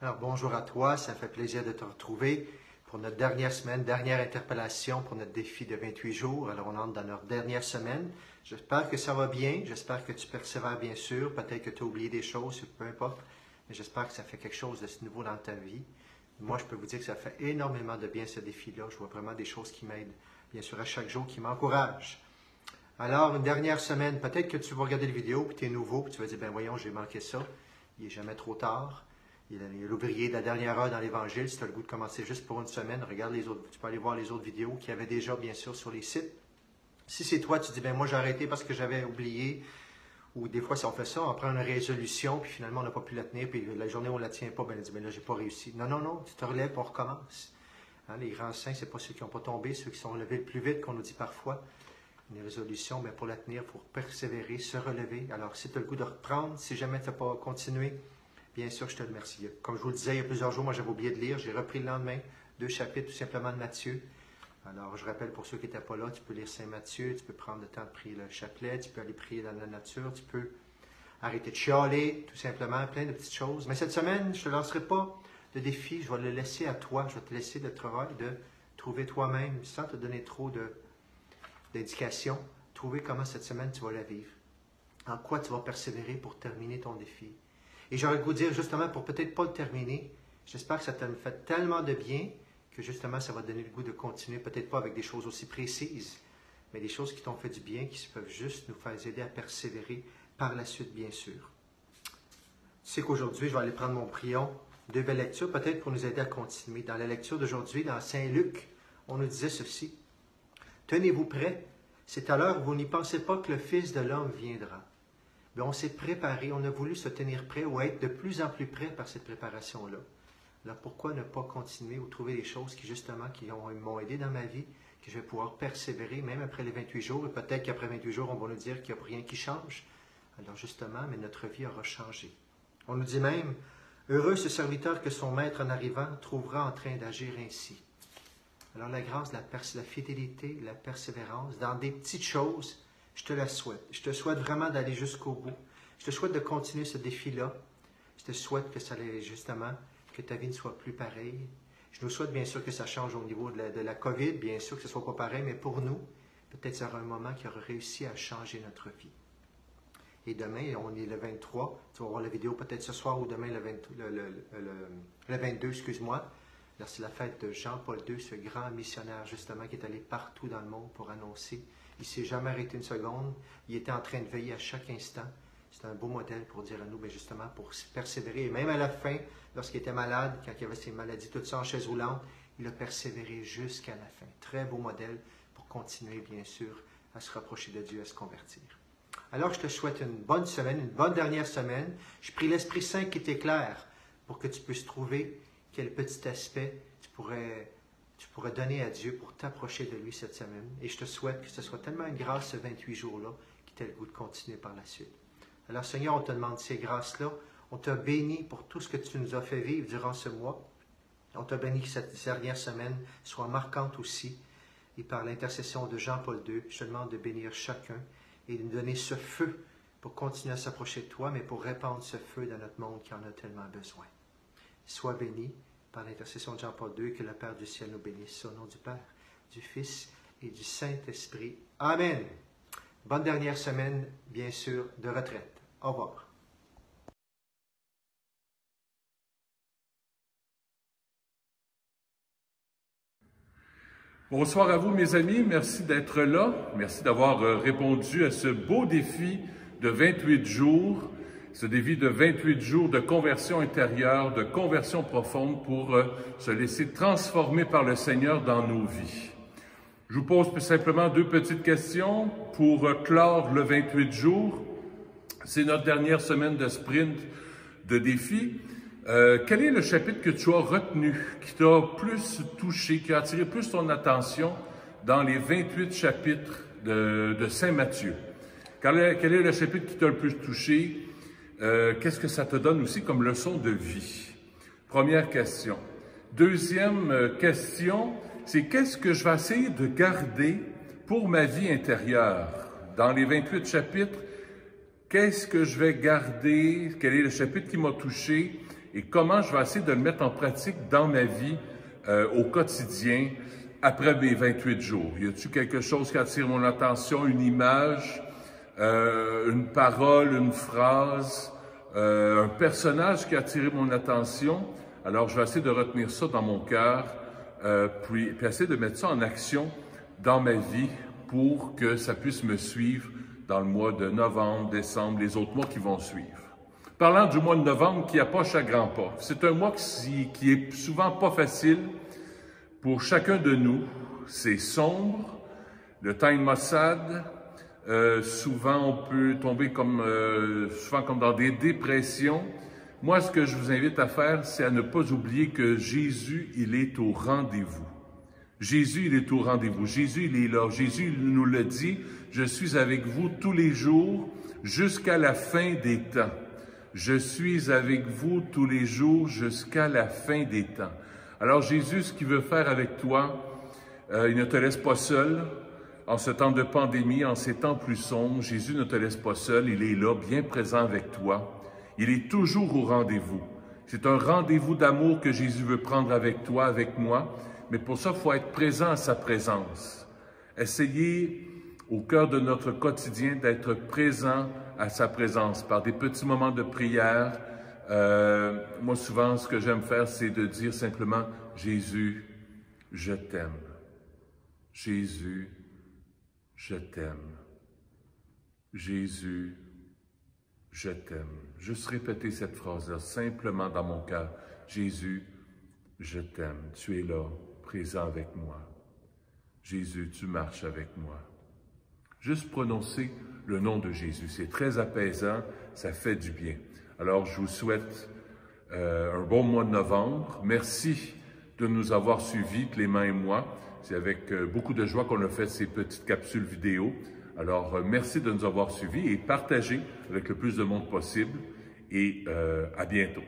Alors bonjour à toi, ça fait plaisir de te retrouver pour notre dernière semaine, dernière interpellation pour notre défi de 28 jours. Alors on entre dans notre dernière semaine. J'espère que ça va bien, j'espère que tu persévères bien sûr, peut-être que tu as oublié des choses, peu importe, mais j'espère que ça fait quelque chose de ce nouveau dans ta vie. Moi, je peux vous dire que ça fait énormément de bien ce défi-là. Je vois vraiment des choses qui m'aident, bien sûr, à chaque jour, qui m'encouragent. Alors, une dernière semaine, peut-être que tu vas regarder la vidéo, puis tu es nouveau, puis tu vas dire, ben voyons, j'ai manqué ça. Il n'est jamais trop tard. Il y a l'ouvrier de la dernière heure dans l'Évangile. Si tu as le goût de commencer juste pour une semaine, regarde les autres. Tu peux aller voir les autres vidéos qu'il y avait déjà, bien sûr, sur les sites. Si c'est toi, tu dis, ben moi j'ai arrêté parce que j'avais oublié. Ou des fois, si on fait ça, on prend une résolution, puis finalement, on n'a pas pu la tenir, puis la journée où on ne la tient pas, ben on dit, ben là, j'ai pas réussi. Non, non, non, tu te relèves, on recommence. Hein, les grands saints, ce n'est pas ceux qui n'ont pas tombé, ceux qui sont relevés le plus vite, qu'on nous dit parfois. Une résolution, mais pour la tenir, il faut persévérer, se relever. Alors, si tu as le goût de reprendre, si jamais tu n'as pas continué, bien sûr, je te remercie. Comme je vous le disais il y a plusieurs jours, moi j'avais oublié de lire, j'ai repris le lendemain 2 chapitres tout simplement de Matthieu. Alors, je rappelle pour ceux qui n'étaient pas là, tu peux lire Saint Matthieu, tu peux prendre le temps de prier le chapelet, tu peux aller prier dans la nature, tu peux arrêter de chialer, tout simplement, plein de petites choses. Mais cette semaine, je ne te lancerai pas de défi, je vais le laisser à toi, je vais te laisser le travail de trouver toi-même, sans te donner trop d'indications, trouver comment cette semaine tu vas la vivre. En quoi tu vas persévérer pour terminer ton défi. Et j'aurais le goût de dire, justement, pour peut-être pas le terminer, j'espère que ça te fait tellement de bien que justement, ça va te donner le goût de continuer, peut-être pas avec des choses aussi précises, mais des choses qui t'ont fait du bien, qui peuvent juste nous faire aider à persévérer par la suite, bien sûr. Tu sais qu'aujourd'hui, je vais aller prendre mon prion, 2 belles lectures, peut-être pour nous aider à continuer. Dans la lecture d'aujourd'hui, dans Saint Luc, on nous disait ceci. « Tenez-vous prêts, c'est à l'heure où vous n'y pensez pas que le Fils de l'homme viendra. » Bien, on s'est préparé, on a voulu se tenir prêt ou être de plus en plus prêt par cette préparation-là. Alors, pourquoi ne pas continuer ou trouver des choses qui, justement, m'ont aidé dans ma vie, que je vais pouvoir persévérer, même après les 28 jours, et peut-être qu'après 28 jours, on va nous dire qu'il n'y a rien qui change. Alors, justement, mais notre vie aura changé. On nous dit même, « Heureux ce serviteur que son maître, en arrivant, trouvera en train d'agir ainsi. » Alors, la grâce, la fidélité, la persévérance, dans des petites choses, je te la souhaite. Je te souhaite vraiment d'aller jusqu'au bout. Je te souhaite de continuer ce défi-là. Je te souhaite que ça allait justement, que ta vie ne soit plus pareille. Je nous souhaite bien sûr que ça change au niveau de la COVID, bien sûr que ce ne soit pas pareil, mais pour nous, peut-être ça sera un moment qui aura réussi à changer notre vie. Et demain, on est le 23, tu vas voir la vidéo peut-être ce soir ou demain le 22, excuse-moi. C'est la fête de Jean-Paul II, ce grand missionnaire justement qui est allé partout dans le monde pour annoncer. Il ne s'est jamais arrêté une seconde. Il était en train de veiller à chaque instant. C'est un beau modèle pour dire à nous, mais justement pour persévérer. Et même à la fin, lorsqu'il était malade, quand il avait ses maladies, tout ça en chaise roulante, il a persévéré jusqu'à la fin. Très beau modèle pour continuer, bien sûr, à se rapprocher de Dieu, à se convertir. Alors, je te souhaite une bonne semaine, une bonne dernière semaine. Je prie l'Esprit Saint qui t'éclaire pour que tu puisses trouver quel petit aspect tu pourrais donner à Dieu pour t'approcher de lui cette semaine. Et je te souhaite que ce soit tellement une grâce ce 28 jours-là qui t'ait le goût de continuer par la suite. Alors Seigneur, on te demande ces grâces-là. On t'a béni pour tout ce que tu nous as fait vivre durant ce mois. On t'a béni que cette dernière semaine soit marquante aussi. Et par l'intercession de Jean-Paul II, je te demande de bénir chacun et de nous donner ce feu pour continuer à s'approcher de toi, mais pour répandre ce feu dans notre monde qui en a tellement besoin. Sois béni par l'intercession de Jean-Paul II, que le Père du ciel nous bénisse. Au nom du Père, du Fils et du Saint-Esprit. Amen. Bonne dernière semaine, bien sûr, de retraite. Au revoir. Bonsoir à vous, mes amis. Merci d'être là. Merci d'avoir répondu à ce beau défi de 28 jours. Ce défi de 28 jours de conversion intérieure, de conversion profonde pour se laisser transformer par le Seigneur dans nos vies. Je vous pose simplement 2 petites questions pour clore le 28 jours. C'est notre dernière semaine de sprint de défi. Quel est le chapitre que tu as retenu, qui t'a plus touché, qui a attiré plus ton attention dans les 28 chapitres de Saint Matthieu? Quel est le chapitre qui t'a le plus touché? Qu'est-ce que ça te donne aussi comme leçon de vie? Première question. Deuxième question, c'est qu'est-ce que je vais essayer de garder pour ma vie intérieure? Dans les 28 chapitres, qu'est-ce que je vais garder? Quel est le chapitre qui m'a touché? et comment je vais essayer de le mettre en pratique dans ma vie au quotidien après mes 28 jours. Y a-t-il quelque chose qui attire mon attention, une image, une parole, une phrase, un personnage qui a attiré mon attention? Alors, je vais essayer de retenir ça dans mon cœur, puis essayer de mettre ça en action dans ma vie pour que ça puisse me suivre dans le mois de novembre, décembre, les autres mois qui vont suivre. Parlant du mois de novembre qui approche à grands pas, c'est un mois qui est souvent pas facile pour chacun de nous. C'est sombre, le temps est maussade, souvent on peut tomber souvent comme dans des dépressions. Moi, ce que je vous invite à faire, c'est à ne pas oublier que Jésus, il est au rendez-vous. Jésus, il est au rendez-vous. Jésus, il est là. Jésus, il nous le dit, « Je suis avec vous tous les jours jusqu'à la fin des temps. » Je suis avec vous tous les jours jusqu'à la fin des temps. Alors Jésus, ce qu'il veut faire avec toi, il ne te laisse pas seul. En ce temps de pandémie, en ces temps plus sombres, Jésus ne te laisse pas seul. Il est là, bien présent avec toi. Il est toujours au rendez-vous. C'est un rendez-vous d'amour que Jésus veut prendre avec toi, avec moi. Mais pour ça, il faut être présent à sa présence. Essayez au cœur de notre quotidien d'être présent à sa présence par des petits moments de prière. Moi, souvent, ce que j'aime faire, c'est de dire simplement « Jésus, je t'aime. Jésus, je t'aime. Jésus, je t'aime. » Juste répéter cette phrase-là simplement dans mon cœur. « Jésus, je t'aime. Tu es là, présent avec moi. Jésus, tu marches avec moi. » Juste prononcer le nom de Jésus. C'est très apaisant, ça fait du bien. Alors, je vous souhaite un bon mois de novembre. Merci de nous avoir suivis, Clément et moi. C'est avec beaucoup de joie qu'on a fait ces petites capsules vidéo. Alors, merci de nous avoir suivis et partagez avec le plus de monde possible. Et à bientôt.